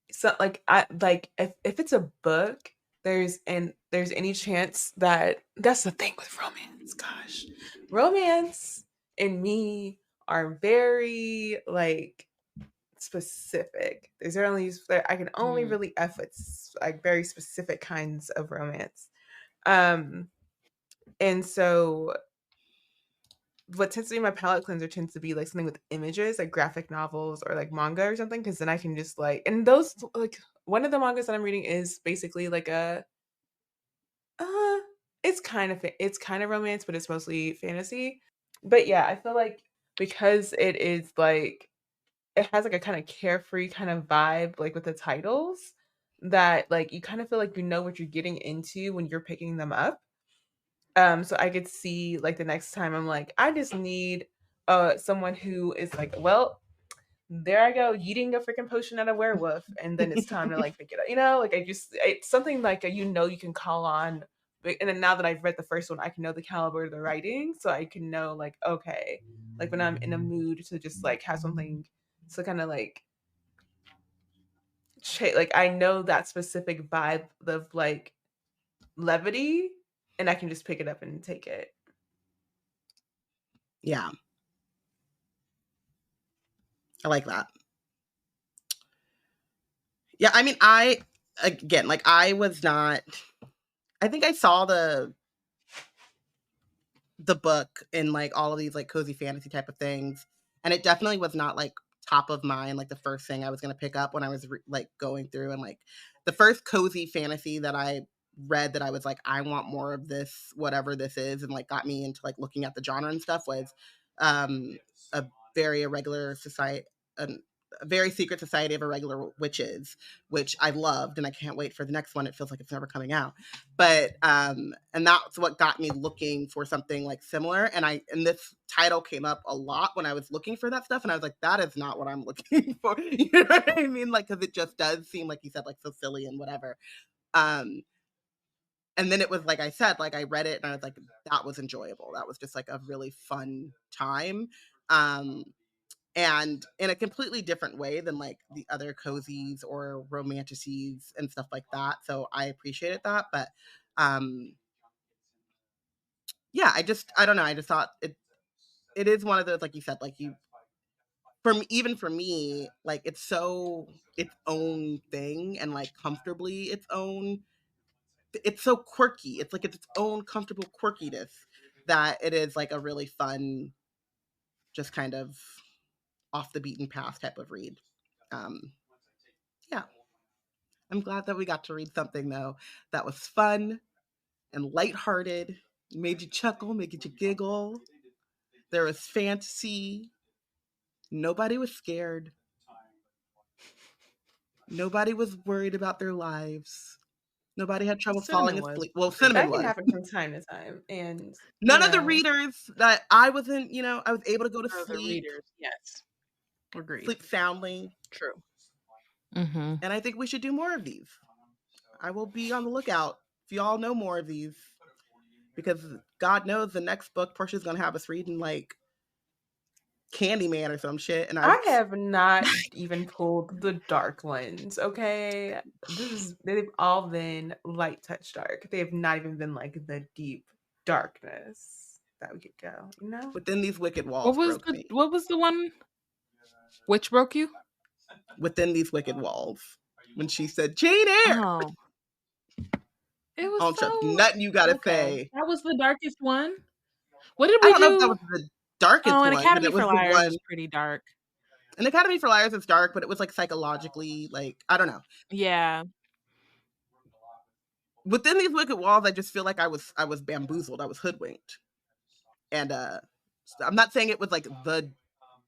if it's a book, there's any chance that that's the thing with romance. Gosh, romance and me are very like specific. I can only really F with like very specific kinds of romance. And so what tends to be my palette cleanser tends to be like something with images, like graphic novels or like manga or something, because then I can just like, and those like one of the mangas that I'm reading is basically like it's kind of romance, but it's mostly fantasy. But yeah, I feel like because it is like it has like a kind of carefree kind of vibe, like with the titles, that like you kind of feel like you know what you're getting into when you're picking them up. So I could see like the next time I'm like, I just need someone who is like, well, there I go, eating a freaking potion at a werewolf, and then it's time to like pick it up. You know, like it's something like you can call on. And then now that I've read the first one, I can know the caliber of the writing, so I can know like, okay, like when I'm in a mood to just like have something to kind of like like I know that specific vibe of like levity, and I can just pick it up and take it. Yeah. I like that. Yeah, I mean, I was not, I think I saw the book in like all of these like cozy fantasy type of things, and it definitely was not like top of mind, like the first thing I was going to pick up when I was like going through, and like the first cozy fantasy that I read that I was like, I want more of this, whatever this is, and like got me into like looking at the genre and stuff was a very irregular society, a very secret society of irregular witches, which I loved, and I can't wait for the next one. It feels like it's never coming out, but and that's what got me looking for something like similar. And this title came up a lot when I was looking for that stuff, and I was like, that is not what I'm looking for. You know what I mean? Like, because it just does seem like you said, like so silly and whatever. And then it was like I said, like I read it and I was like, that was enjoyable. That was just like a really fun time. And in a completely different way than like the other cozies or romanticies and stuff like that. So I appreciated that. But yeah, I don't know. I just thought it is one of those, like you said, like even for me, like it's so its own thing and like comfortably its own. It's so quirky. It's like it's its own comfortable quirkiness that it is like a really fun, just kind of off the beaten path type of read. Yeah. I'm glad that we got to read something though that was fun and lighthearted, made you chuckle, made you giggle. There was fantasy. Nobody was scared. Nobody was worried about their lives. Nobody had trouble falling asleep. Well, Cinnamon that was. That can happen from time to time. And none of the readers that I wasn't, I was able to go to sleep. The readers, yes. Agreed. Sleep soundly. True. Mm-hmm. And I think we should do more of these. I will be on the lookout if you all know more of these. Because God knows the next book Porshèa's going to have us reading like Candyman or some shit. And I have not even pulled the dark ones, okay? They've all been light touch dark. They have not even been like the deep darkness that we could go, you know? Within These Wicked Walls broke me. What was the one? Which broke you? Within These Wicked Walls. When she said, Jane Eyre! Oh. It was nothing you gotta say. That was the darkest one? What did we do? I don't know if that was the darkest one. Academy for Liars is pretty dark. An Academy for Liars is dark, but it was like psychologically, like, I don't know. Yeah. Within These Wicked Walls, I just feel like I was bamboozled. I was hoodwinked. And I'm not saying it was like the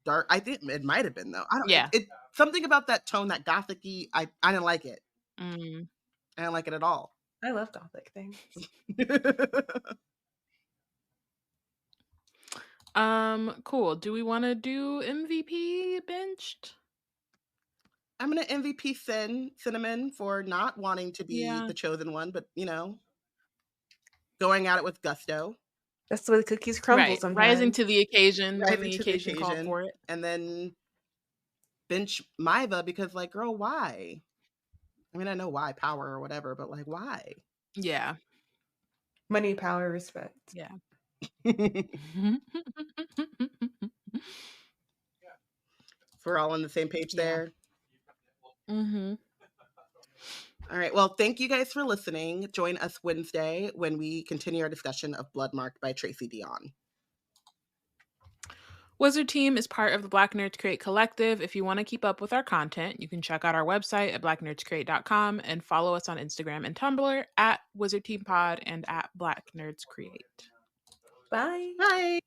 dark. I think it might have been though. I don't. Yeah. Something about that tone, that gothic-y. I didn't like it. I didn't like it at all. I love gothic things. Cool. Do we want to do MVP benched? I'm gonna MVP Cinnamon for not wanting to be the chosen one, but going at it with gusto. That's the way the cookies crumble Right. sometimes. Rising to the occasion when the occasion called for it. And then bench Maiva because, like, girl, why? I mean, I know why, power or whatever, but like, why? Yeah. Money, power, respect. Yeah. We're all on the same page there. Mm-hmm. All right. Well, thank you guys for listening. Join us Wednesday when we continue our discussion of Bloodmarked by Tracy Deonn. Wizard Team is part of the Black Nerds Create Collective. If you want to keep up with our content, you can check out our website at blacknerdscreate.com and follow us on Instagram and Tumblr at Wizard Team Pod and at Black Nerds Create. Bye. Bye.